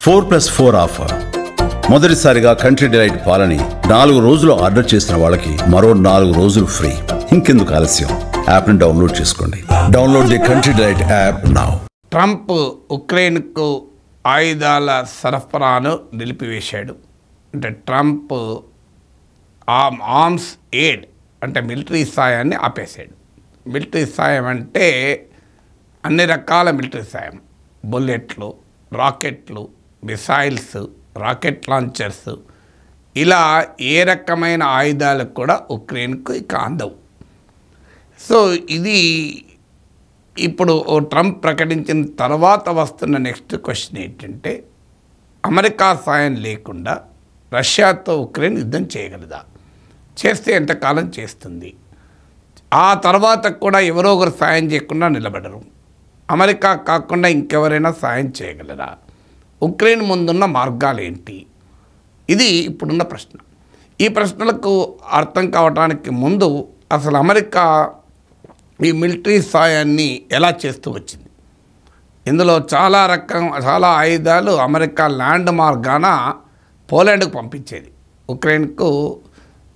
4+4 offer. మొదటిసారిగా country delight పాలని 4 రోజులు ఆర్డర్ చేసిన వాళ్ళకి మరో 4 రోజులు ఫ్రీ. ఇంకెందుకు ఆలస్యం, యాప్ని డౌన్లోడ్ చేసుకోండి. Download the Country Delight app now. Trump ఉక్రెయిన్కు ఆయుధాల సరఫరాను నిలిపివేశాడు. అంటే ట్రంప్ ఆర్మ్స్ ఎయిడ్ అంటే మిలిటరీ సాయాన్ని ఆపేశాడు. మిలిటరీ సాయం అంటే అన్ని రకాల మిలిటరీ సాయం, బుల్లెట్లు, రాకెట్లు, మిసైల్స్, రాకెట్ లాంచర్స్, ఇలా ఏ రకమైన ఆయుధాలకు కూడా ఉక్రెయిన్కు ఇక అందవు. సో ఇది ఇప్పుడు ట్రంప్ ప్రకటించిన తర్వాత వస్తున్న నెక్స్ట్ క్వశ్చన్ ఏంటంటే, అమెరికా సాయం లేకుండా రష్యాతో ఉక్రెయిన్ యుద్ధం చేయగలదా? చేస్తే ఎంతకాలం చేస్తుంది? ఆ తర్వాత కూడా ఎవరో ఒకరు సాయం చేయకుండా నిలబడరు. అమెరికా కాకుండా ఇంకెవరైనా సాయం చేయగలరా? ఉక్రెయిన్ ముందున్న మార్గాలు ఏంటి? ఇది ఇప్పుడున్న ప్రశ్న. ఈ ప్రశ్నలకు అర్థం కావడానికి ముందు అసలు అమెరికా ఈ మిలిటరీ సాయాన్ని ఎలా చేస్తూ వచ్చింది? ఇందులో చాలా ఆయుధాలు అమెరికా ల్యాండ్ మార్గాన పోలాండ్కు పంపించేది. ఉక్రెయిన్కు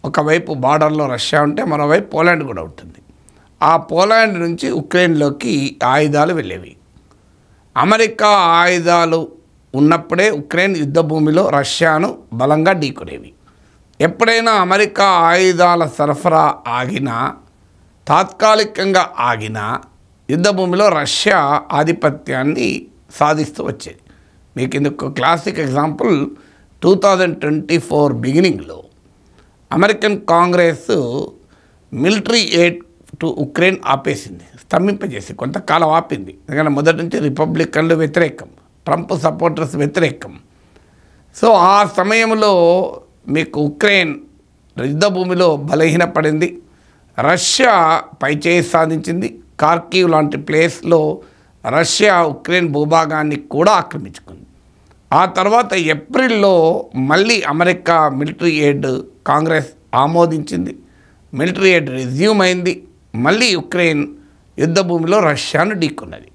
ఒకవైపు బార్డర్లో రష్యా ఉంటే మరోవైపు పోలాండ్ కూడా ఉంటుంది. ఆ పోలాండ్ నుంచి ఉక్రెయిన్లోకి ఆయుధాలు వెళ్ళేవి. అమెరికా ఆయుధాలు ఉన్నప్పుడే ఉక్రెయిన్ యుద్ధ భూమిలో రష్యాను బలంగా ఢీకొనేవి. ఎప్పుడైనా అమెరికా ఆయుధాల సరఫరా ఆగినా, తాత్కాలికంగా ఆగినా, యుద్ధ భూమిలో రష్యా ఆధిపత్యాన్ని సాధిస్తూ వచ్చేది. మీకు ఇందుకు క్లాసిక్ ఎగ్జాంపుల్ 2024 బిగినింగ్లో American Congress military aid to Ukraine ఆపేసింది, స్తంభింపజేసి కొంతకాలం ఆపింది. ఎందుకంటే మొదటి నుంచి రిపబ్లికన్లు వ్యతిరేకం, ట్రంప్ సపోర్టర్స్ వ్యతిరేకం. సో ఆ సమయంలో మీకు ఉక్రెయిన్ యుద్ధ భూమిలో బలహీనపడింది. రష్యా పైచేయి సాధించింది. కార్కివ్ లాంటి ప్లేస్లో రష్యా ఉక్రెయిన్ భూభాగాన్ని కూడా ఆక్రమించుకుంది. ఆ తర్వాత ఏప్రిల్లో మళ్ళీ అమెరికా మిలిటరీ ఎయిడ్ కాంగ్రెస్ ఆమోదించింది. మిలిటరీ ఎయిడ్ రెజ్యూమ్ అయింది. మళ్ళీ ఉక్రెయిన్ యుద్ధ భూమిలో రష్యాను ఢీకొన్నది.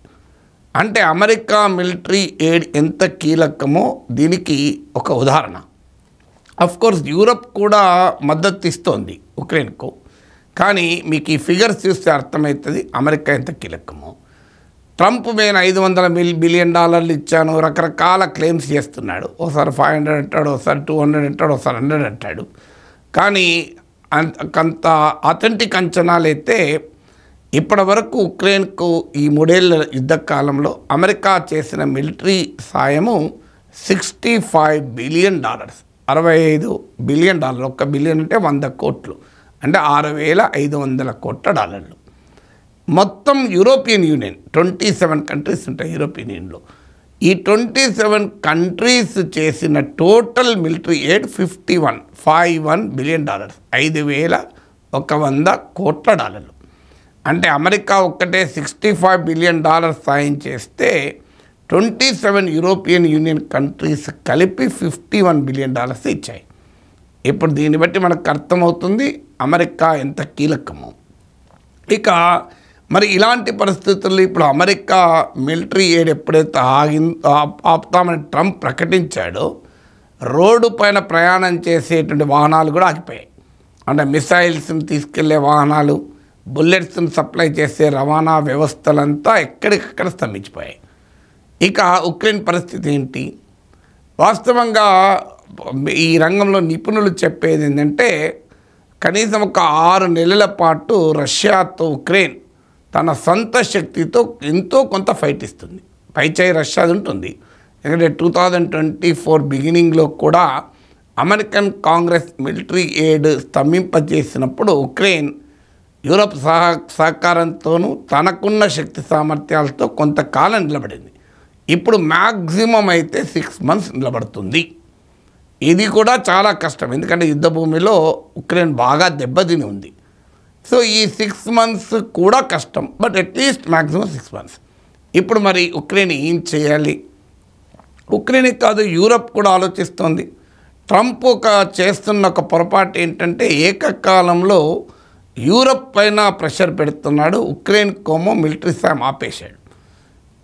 అంటే అమెరికా మిలిటరీ ఎయిడ్ ఎంత కీలకమో దీనికి ఒక ఉదాహరణ. అఫ్కోర్స్ యూరప్ కూడా మద్దతు ఇస్తోంది ఉక్రెయిన్కు, కానీ మీకు ఈ ఫిగర్స్ చూస్తే అర్థమవుతుంది అమెరికా ఎంత కీలకమో. ట్రంప్ నేను $500 బిలియన్ ఇచ్చాను, రకరకాల క్లెయిమ్స్ చేస్తున్నాడు. ఒకసారి 500 అంటాడు, ఒకసారి 200 అంటాడు, ఒకసారి 100 అంటాడు. కానీ అంత అథెంటిక్ అంచనాలు అయితే ఇప్పటి వరకు ఉక్రెయిన్కు ఈ 3 ఏళ్ల యుద్ధ కాలంలో అమెరికా చేసిన మిలిటరీ సాయము $65 బిలియన్, $65 బిలియన్. $1 బిలియన్ అంటే 100 కోట్లు, అంటే $6,500 కోట్ల. మొత్తం యూరోపియన్ యూనియన్ 27 కంట్రీస్ ఉంటాయి యూరోపియన్ యూనియన్లో. ఈ 27 కంట్రీస్ చేసిన టోటల్ మిలిటరీ ఎయిడ్ $51 బిలియన్, $5,100 కోట్ల. అంటే అమెరికా ఒక్కటే $65 బిలియన్ సాయం చేస్తే 27 యూరోపియన్ యూనియన్ కంట్రీస్ కలిపి $51 బిలియన్ ఇచ్చాయి. ఇప్పుడు దీన్ని బట్టి మనకు అర్థమవుతుంది అమెరికా ఎంత కీలకమో. ఇక మరి ఇలాంటి పరిస్థితుల్లో ఇప్పుడు అమెరికా మిలిటరీ ఎయిడ్ ఎప్పుడైతే ఆపుతామని ట్రంప్ ప్రకటించాడో, రోడ్డు పైన ప్రయాణం చేసేటువంటి వాహనాలు కూడా ఆగిపోయాయి. అంటే మిసైల్స్ని తీసుకెళ్లే వాహనాలు, బుల్లెట్స్ని సప్లై చేసే రవాణా వ్యవస్థలంతా ఎక్కడికక్కడ స్తంభించిపోయాయి. ఇక ఉక్రెయిన్ పరిస్థితి ఏంటి? వాస్తవంగా ఈ రంగంలో నిపుణులు చెప్పేది ఏంటంటే, కనీసం ఒక 6 నెలల పాటు రష్యాతో ఉక్రెయిన్ తన సొంత శక్తితో ఎంతో కొంత ఫైట్ ఇస్తుంది. పైచేయి రష్యాది ఉంటుంది. ఎందుకంటే 2024 బిగినింగ్లో కూడా అమెరికన్ కాంగ్రెస్ మిలిటరీ ఎయిడ్ స్తంభింపజేసినప్పుడు ఉక్రెయిన్ యూరప్ సహకారంతోనూ తనకున్న శక్తి సామర్థ్యాలతో కొంతకాలం నిలబడింది. ఇప్పుడు మ్యాక్సిమం అయితే 6 మంత్స్ నిలబడుతుంది. ఇది కూడా చాలా కష్టం, ఎందుకంటే యుద్ధ భూమిలో ఉక్రెయిన్ బాగా దెబ్బతిని ఉంది. సో ఈ 6 మంత్స్ కూడా కష్టం, బట్ అట్లీస్ట్ మ్యాక్సిమం 6 మంత్స్. ఇప్పుడు మరి ఉక్రెయిన్ ఏం చేయాలి? ఉక్రెయిన్ కాదు, యూరప్ కూడా ఆలోచిస్తోంది. ట్రంప్ చేస్తున్న ఒక పొరపాటు ఏంటంటే, ఏకకాలంలో యూరప్ పైన ప్రెషర్ పెడుతున్నాడు, ఉక్రెయిన్ కోమో మిలిటరీ సాయం ఆపేశాడు.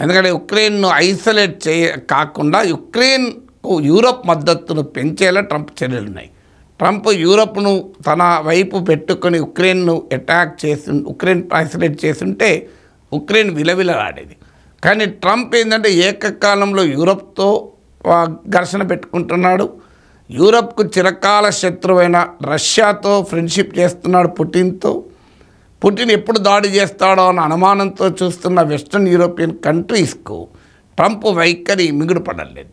ఎందుకంటే ఉక్రెయిన్ను ఐసోలేట్ కాకుండా యుక్రెయిన్కు యూరప్ మద్దతును పెంచేలా ట్రంప్ చర్యలు ఉన్నాయి. ట్రంప్ యూరప్ను తన వైపు పెట్టుకొని ఉక్రెయిన్ను ఉక్రెయిన్ ఐసోలేట్ చేస్తుంటే ఉక్రెయిన్ విలవిలలాడేది. కానీ ట్రంప్ ఏంటంటే ఏకకాలంలో యూరప్తో ఘర్షణ పెట్టుకుంటున్నాడు, యూరప్కు చిరకాల శత్రువైన రష్యాతో ఫ్రెండ్షిప్ చేస్తున్నాడు, పుటిన్ ఎప్పుడు దాడి చేస్తాడో అన్న అనుమానంతో చూస్తున్న వెస్ట్రన్ యూరోపియన్ కంట్రీస్కు ట్రంప్ వైఖరి మిగుడుపడలేదు.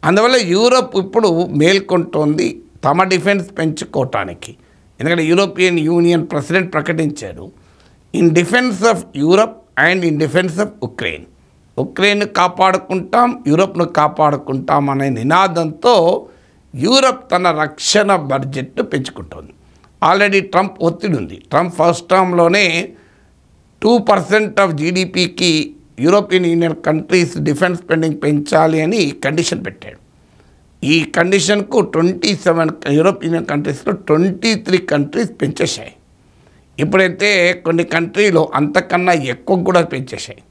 అందువల్ల యూరప్ ఇప్పుడు మేల్కొంటోంది తమ డిఫెన్స్ పెంచుకోవటానికి. ఎందుకంటే యూరోపియన్ యూనియన్ ప్రెసిడెంట్ ప్రకటించారు, in defence of Europe and in defence of ఉక్రెయిన్ను కాపాడుకుంటాం, యూరప్ను కాపాడుకుంటాం అనే నినాదంతో యూరప్ తన రక్షణ బడ్జెట్ పెంచుకుంటోంది. ఆల్రెడీ ట్రంప్ ఒత్తిడి ఉంది. ట్రంప్ ఫస్ట్ టర్మ్లోనే 2% ఆఫ్ జీడిపికి European Union countries defence spending పెంచాలి అని కండిషన్ పెట్టాడు. ఈ కండిషన్కు 27 యూరోపియన్ యూనియన్ కంట్రీస్లో 23 కంట్రీస్ పెంచేశాయి. ఇప్పుడైతే కొన్ని కంట్రీలు అంతకన్నా ఎక్కువ కూడా పెంచేశాయి.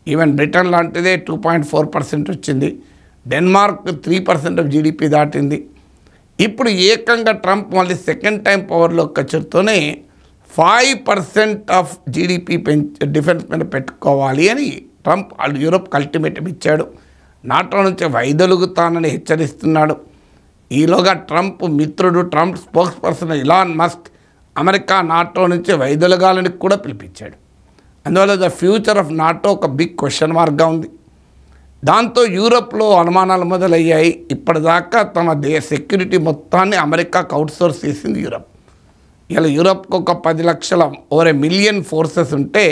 ఈవెన్ బ్రిటన్ లాంటిదే 2.4% వచ్చింది, డెన్మార్క్ 3% ఆఫ్ జీడిపి దాటింది. ఇప్పుడు ఏకంగా ట్రంప్ మళ్ళీ సెకండ్ టైం పవర్లోకి వచ్చుతూనే 5% ఆఫ్ జీడిపి డిఫెన్స్ మీద పెట్టుకోవాలి అని ట్రంప్ యూరోప్కి అల్టిమేటం ఇచ్చాడు. నాటో నుంచి వైదొలుగుతానని హెచ్చరిస్తున్నాడు. ఈలోగా ట్రంప్ మిత్రుడు, Trump spokesperson Elon Musk America NATO నుంచి వైదొలగాలని కూడా పిలిపించాడు. అందువల్ల ద ఫ్యూచర్ ఆఫ్ నాటో ఒక బిగ్ క్వశ్చన్ మార్క్గా ఉంది. దాంతో యూరోప్లో అనుమానాలు మొదలయ్యాయి. ఇప్పటిదాకా తమ సెక్యూరిటీ మొత్తాన్ని అమెరికాకు అవుట్సోర్స్ చేసింది యూరప్. ఇలా యూరప్కు ఒక 10 లక్షల ఓవర్ 1 మిలియన్ ఫోర్సెస్ ఉంటే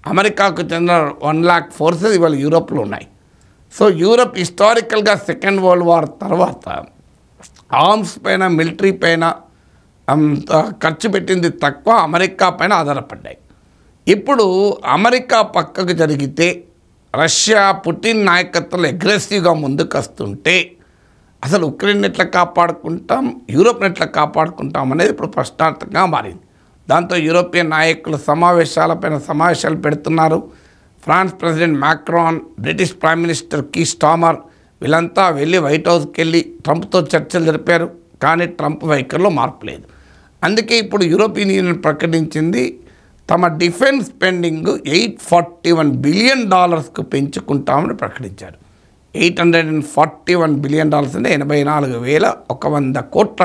అమెరికాకు చెందిన 1 lakh ఫోర్సెస్ ఇవాళ యూరోప్లో ఉన్నాయి. సో యూరప్ హిస్టారికల్గా సెకండ్ వరల్డ్ వార్ తర్వాత ఆర్మ్స్ పైన, మిలిటరీ పైన ఖర్చు పెట్టింది తక్కువ, అమెరికా పైన ఆధారపడ్డాయి. ఇప్పుడు అమెరికా పక్కకు జరిగితే రష్యా పుటిన్ నాయకత్వంలో అగ్రెసివ్గా ముందుకు వస్తుంటే అసలు ఉక్రెయిన్ ఎట్లా కాపాడుకుంటాం, యూరోప్ని ఎట్లా కాపాడుకుంటాం అనేది ఇప్పుడు ప్రశ్నార్థకంగా మారింది. దాంతో యూరోపియన్ నాయకులు సమావేశాలు పెడుతున్నారు. France president Macron, British prime minister Keir Starmer వీళ్ళంతా వెళ్ళి వైట్ హౌస్కి వెళ్ళి ట్రంప్తో చర్చలు జరిపారు. కానీ ట్రంప్ వైఖరిలో మార్పు లేదు. అందుకే ఇప్పుడు యూరోపియన్ యూనియన్ ప్రకటించింది తమ డిఫెన్స్ స్పెండింగ్ $841 బిలియన్ పెంచుకుంటామని ప్రకటించారు. $841 బిలియన్ అంటే $84,100 కోట్ల.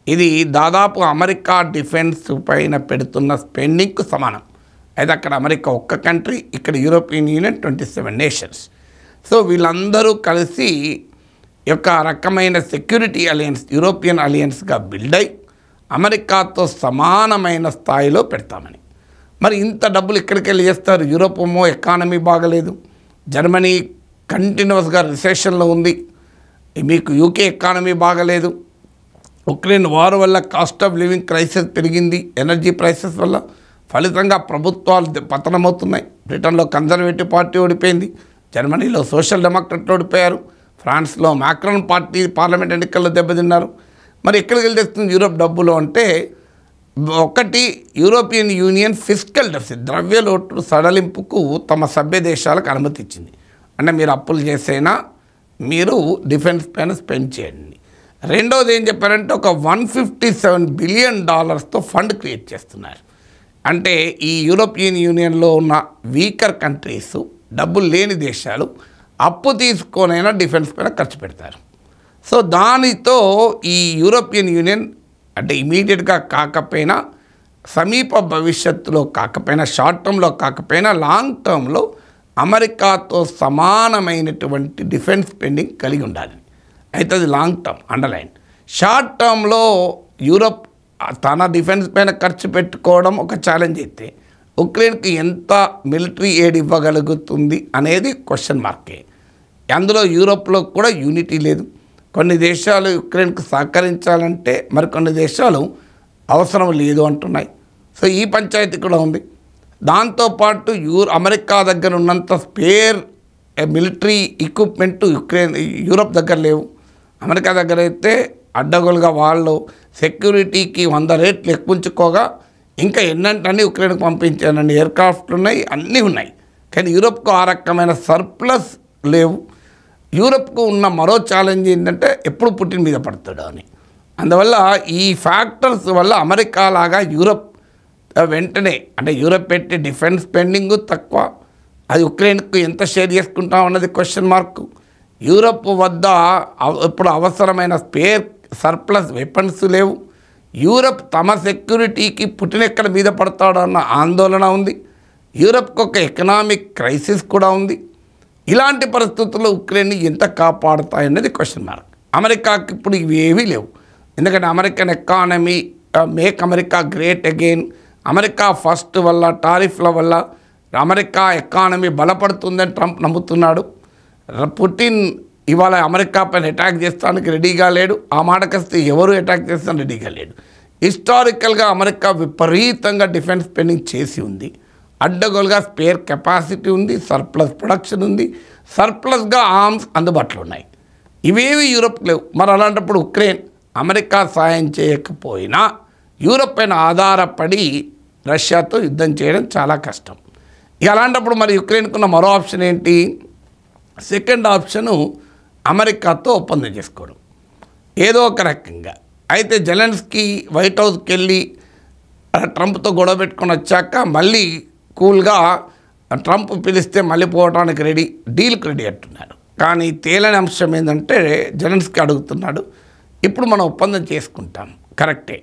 ఇది దాదాపు అమెరికా డిఫెన్స్ పైన పెడుతున్న స్పెండింగ్కు సమానం. అయితే అక్కడ అమెరికా ఒక్క కంట్రీ, ఇక్కడ యూరోపియన్ యూనియన్ 27 నేషన్స్. సో వీళ్ళందరూ కలిసి యొక్క రకమైన సెక్యూరిటీ అలయన్స్, యూరోపియన్ అలయన్స్గా బిల్డ్ అయి అమెరికాతో సమానమైన స్థాయిలో పెడతామని. మరి ఇంత డబ్బులు ఎక్కడికి వెళ్ళి చేస్తారు? యూరోప్ ఎకానమీ బాగలేదు, జర్మనీ కంటిన్యూస్గా రిసెషన్లో ఉంది, మీకు యూకే ఎకానమీ బాగలేదు, ఉక్రెయిన్ వార్ వల్ల కాస్ట్ ఆఫ్ లివింగ్ క్రైసిస్ పెరిగింది, ఎనర్జీ ప్రైసెస్ వల్ల ఫలితంగా ప్రభుత్వాలు పతనమవుతున్నాయి. బ్రిటన్లో కన్జర్వేటివ్ పార్టీ ఓడిపోయింది, జర్మనీలో సోషల్ డెమోక్రట్లు ఓడిపోయారు, ఫ్రాన్స్లో మ్యాక్రాన్ పార్టీ పార్లమెంట్ ఎన్నికల్లో దెబ్బతిన్నారు. మరి ఎక్కడికి వెళ్ళి తెస్తుంది యూరోప్ డబ్బులు అంటే, ఒకటి యూరోపియన్ యూనియన్ ఫిస్కల్ డెఫిసిట్, ద్రవ్యలోటు సడలింపుకు తమ సభ్య దేశాలకు అనుమతి ఇచ్చింది. అంటే మీరు అప్పులు చేసైనా మీరు డిఫెన్స్ పైన స్పెండ్ చేయండి. రెండోది ఏం చెప్పారంటే ఒక $157 బిలియన్ ఫండ్ క్రియేట్ చేస్తున్నారు. అంటే ఈ యూరోపియన్ యూనియన్లో ఉన్న వీకర్ కంట్రీస్, డబ్బులు లేని దేశాలు అప్పు తీసుకొనైనా డిఫెన్స్ పైన ఖర్చు పెడతారు. సో దానితో ఈ యూరోపియన్ యూనియన్ అంటే ఇమీడియట్గా కాకపోయినా, సమీప భవిష్యత్తులో కాకపోయినా, షార్ట్ టర్మ్లో కాకపోయినా లాంగ్ టర్మ్లో అమెరికాతో సమానమైనటువంటి డిఫెన్స్ స్పెండింగ్ కలిగి ఉండాలి. అయితే అది లాంగ్ టర్మ్ అండర్లైన్. షార్ట్ టర్మ్లో యూరప్ తన డిఫెన్స్ పైన ఖర్చు పెట్టుకోవడం ఒక ఛాలెంజ్ అయితే ఉక్రెయిన్కి ఎంత మిలిటరీ ఎయిడ్ ఇవ్వగలుగుతుంది అనేది క్వశ్చన్ మార్కే. అందులో యూరోప్లో కూడా యూనిటీ లేదు. కొన్ని దేశాలు ఉక్రెయిన్కు సహకరించాలంటే మరికొన్ని దేశాలు అవసరం లేదు అంటున్నాయి. సో ఈ పంచాయతీ కూడా ఉంది. దాంతోపాటు అమెరికా దగ్గర ఉన్నంత స్పేర్ మిలిటరీ ఎక్విప్మెంట్ యూరోప్ దగ్గర లేవు. అమెరికా దగ్గర అయితే అడ్డగోలుగా వాళ్ళు సెక్యూరిటీకి 100 రేట్లు ఎక్కువ ఉంచుకోగా ఇంకా ఎన్నంటన్నీ ఉక్రెయిన్కి పంపించానండి. ఎయిర్క్రాఫ్ట్లు ఉన్నాయి, అన్నీ ఉన్నాయి. కానీ యూరప్కు ఆ రకమైన సర్ప్లస్ లేవు. యూరప్కు ఉన్న మరో ఛాలెంజ్ ఏంటంటే ఎప్పుడు పుటిన్ మీద పడతాడు అని. అందువల్ల ఈ ఫ్యాక్టర్స్ వల్ల అమెరికా లాగా యూరప్ వెంటనే అంటే యూరప్ పెట్టి డిఫెన్స్ స్పెండింగ్ తక్కువ, అది ఉక్రెయిన్కు ఎంత షేర్ చేసుకుంటాం అన్నది క్వశ్చన్ మార్కు. యూరప్ వద్ద ఇప్పుడు అవసరమైన స్పేర్ సర్ప్లస్ వెపన్స్ లేవు. యూరప్ తమ సెక్యూరిటీకి పుటిన్ ఎక్కడ మీద పడతాడో అన్న ఆందోళన ఉంది. యూరప్కి ఒక ఎకనామిక్ క్రైసిస్ కూడా ఉంది. ఇలాంటి పరిస్థితుల్లో ఉక్రెయిన్ని ఎంత కాపాడుతాయన్నది క్వశ్చన్ మార్క్. అమెరికాకి ఇప్పుడు ఇవేవీ లేవు. ఎందుకంటే American economy make America great again, America first వల్ల టారిఫ్ల వల్ల అమెరికా ఎకానమీ బలపడుతుందని ట్రంప్ నమ్ముతున్నాడు. పుటిన్ ఇవాళ అమెరికా పైన అటాక్ చేస్తానికి రెడీగా లేడు. ఆ మాటకొస్తే ఎవరు అటాక్ చేస్తానికి రెడీగా లేడు. హిస్టారికల్గా అమెరికా విపరీతంగా డిఫెన్స్ స్పెండింగ్ చేసి ఉంది. అడ్డగోలుగా స్పేర్ కెపాసిటీ ఉంది, సర్ప్లస్ ప్రొడక్షన్ ఉంది, సర్ప్లస్గా ఆర్మ్స్ అందుబాటులో ఉన్నాయి. ఇవేవి యూరప్ లేవు. మరి అలాంటప్పుడు ఉక్రెయిన్ అమెరికా సాయం చేయకపోయినా యూరప్ పైన ఆధారపడి రష్యాతో యుద్ధం చేయడం చాలా కష్టం. ఇక అలాంటప్పుడు మరి యుక్రెయిన్కున్న మరో ఆప్షన్ ఏంటి? సెకండ్ ఆప్షను అమెరికాతో ఒప్పందం చేసుకోవడం ఏదో ఒక రకంగా. అయితే జెలెన్స్కీ వైట్ హౌస్కి వెళ్ళి ట్రంప్తో గొడవ పెట్టుకొని వచ్చాక మళ్ళీ కూల్గా ట్రంప్ పిలిస్తే మళ్ళీ పోవడానికి రెడీ, డీల్కి రెడీ అంటున్నాడు. కానీ తేలని అంశం ఏంటంటే జెలెన్స్కీ అడుగుతున్నాడు, ఇప్పుడు మనం ఒప్పందం చేసుకుంటాం కరెక్టే,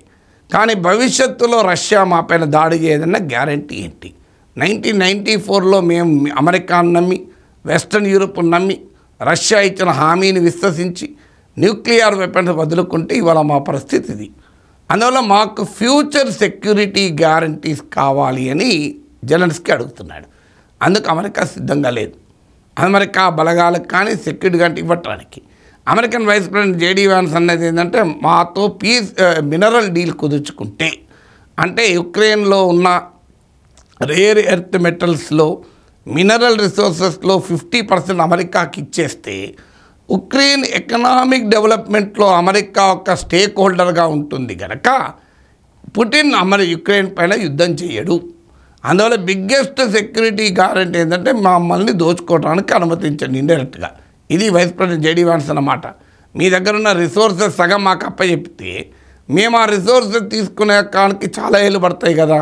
కానీ భవిష్యత్తులో రష్యా మా పైన దాడి చేయదన్న గ్యారంటీ ఏంటి? 1994లో మేము అమెరికాను నమ్మి వెస్ట్రన్ యూరోప్ను నమ్మి రష్యా ఇచ్చిన హామీని విశ్వసించి న్యూక్లియర్ వెపన్స్ వదులుకుంటే ఇవాళ మా పరిస్థితి ఇది. అందువల్ల మాకు ఫ్యూచర్ సెక్యూరిటీ గ్యారంటీస్ కావాలి అని జెలెన్స్కీ అడుగుతున్నాడు. అందుకు అమెరికా సిద్ధంగా లేదు. అమెరికా బలగాలకు కానీ సెక్యూరిటీ గ్యారంటీ ఇవ్వటానికి. American vice president JD Vance అన్నది ఏంటంటే మాతో పీస్ మినరల్ డీల్ కుదుర్చుకుంటే, అంటే యుక్రెయిన్లో ఉన్న రేర్ ఎర్త్ మెటల్స్లో మినరల్ రిసోర్సెస్లో 50% అమెరికాకి ఇచ్చేస్తే ఉక్రెయిన్ ఎకనామిక్ డెవలప్మెంట్లో అమెరికా ఒక స్టేక్ హోల్డర్గా ఉంటుంది కనుక పుటిన్ యుక్రెయిన్ పైన యుద్ధం చేయడు. అందువల్ల బిగ్గెస్ట్ సెక్యూరిటీ గ్యారంటీ ఏంటంటే మమ్మల్ని దోచుకోవడానికి అనుమతించండి ఇండైరెక్ట్గా. ఇది వైస్ ప్రెసిడెంట్ జేడీ వాన్స్ అన్నమాట. మీ దగ్గర ఉన్న రిసోర్సెస్ సగం మాకు అప్పచెప్తే మేము ఆ రిసోర్సెస్ తీసుకునే కానికి చాలా ఏళ్ళు పడతాయి కదా,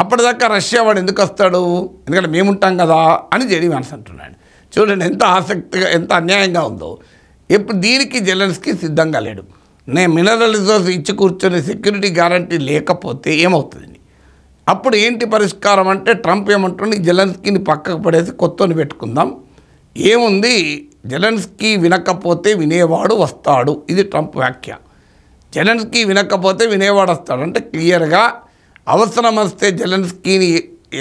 అప్పటిదాకా రష్యా వాడు ఎందుకు వస్తాడు, ఎందుకంటే మేముంటాం కదా అని జేడీ వాన్స్ అంటున్నాడు. చూడండి ఎంత ఆసక్తిగా, ఎంత అన్యాయంగా ఉందో. ఇప్పుడు దీనికి జెలెన్స్కీ సిద్ధంగా లేడు. నేను మినరల్ రిసోర్స్ ఇచ్చి కూర్చొని సెక్యూరిటీ గ్యారంటీ లేకపోతే ఏమవుతుంది? అప్పుడు ఏంటి పరిష్కారం అంటే ట్రంప్ ఏమంటుండే, జెలెన్స్కీని పక్కకు పడేసి కొత్తని పెట్టుకుందాం, ఏముంది జెలెన్స్కీ వినకపోతే వినేవాడు వస్తాడు, ఇది ట్రంప్ వ్యాఖ్య. జెలెన్స్కీ వినకపోతే వినేవాడు వస్తాడు అంటే క్లియర్గా అవసరం వస్తే జెలెన్స్కీని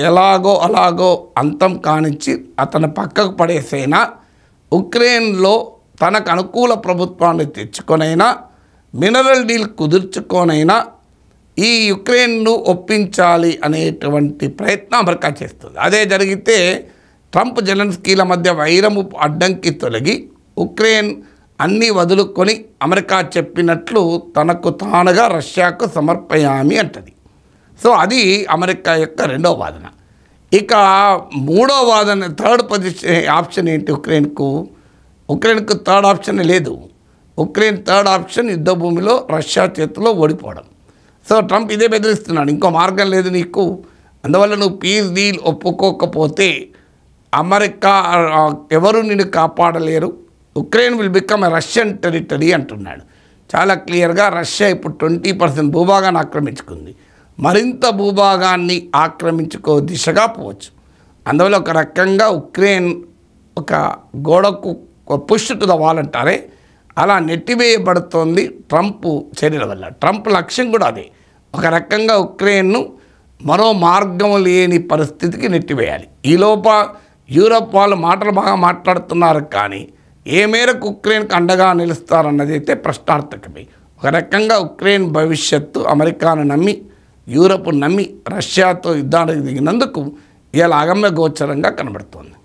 ఎలాగో అలాగో అంతం కానిచ్చి అతను పక్కకు పడేసైనా ఉక్రెయిన్లో తనకు అనుకూల ప్రభుత్వాన్ని తెచ్చుకొనైనా మినరల్ డీల్ కుదుర్చుకొనైనా ఈ యుక్రెయిన్ను ఒప్పించాలి అనేటువంటి ప్రయత్నం అమెరికా చేస్తుంది. అదే జరిగితే ట్రంప్ జెలెన్స్కీల మధ్య వైరము అడ్డంకి తొలగి ఉక్రెయిన్ అన్నీ వదులుకొని అమెరికా చెప్పినట్లు తనకు తానుగా రష్యాకు సమర్పయామి అంటది. సో అది అమెరికా యొక్క రెండవ వాదన. ఇక మూడో వాదన, థర్డ్ ఆప్షన్ ఏంటి? ఉక్రెయిన్కు థర్డ్ ఆప్షన్ లేదు. ఉక్రెయిన్ థర్డ్ ఆప్షన్ యుద్ధ భూమిలో రష్యా చేతిలో ఓడిపోవడం. సో ట్రంప్ ఇదే బెదిరిస్తున్నాడు, ఇంకో మార్గం లేదు నీకు, అందువల్ల నువ్వు పీస్ డీల్ ఒప్పుకోకపోతే అమెరికా ఎవరు నిన్ను కాపాడలేరు, Ukraine will become a Russian territory అంటున్నాడు. చాలా క్లియర్గా రష్యా ఇప్పుడు 20% భూభాగాన్ని ఆక్రమించుకుంది, మరింత భూభాగాన్ని ఆక్రమించుకో దిశగా పోవచ్చు. అందువల్ల ఒక రకంగా ఉక్రెయిన్ ఒక గోడకు పుష్ టు ద వాల్ అంటారే అలా నెట్టివేయబడుతోంది ట్రంప్ చర్యల వల్ల. ట్రంప్ లక్ష్యం కూడా అదే, ఒక రకంగా ఉక్రెయిన్ను మరో మార్గం లేని పరిస్థితికి నెట్టివేయాలి. ఈలోప యూరప్ వాళ్ళు మాటలు బాగా మాట్లాడుతున్నారు, కానీ ఏ మేరకు ఉక్రెయిన్కి అండగా నిలుస్తారన్నది అయితే ప్రశ్నార్థకమే. ఒక రకంగా ఉక్రెయిన్ భవిష్యత్తు అమెరికాను నమ్మి యూరప్ నమ్మి రష్యాతో యుద్ధానికి దిగినందుకు ఇలా అగమ్య గోచరంగా కనబడుతోంది.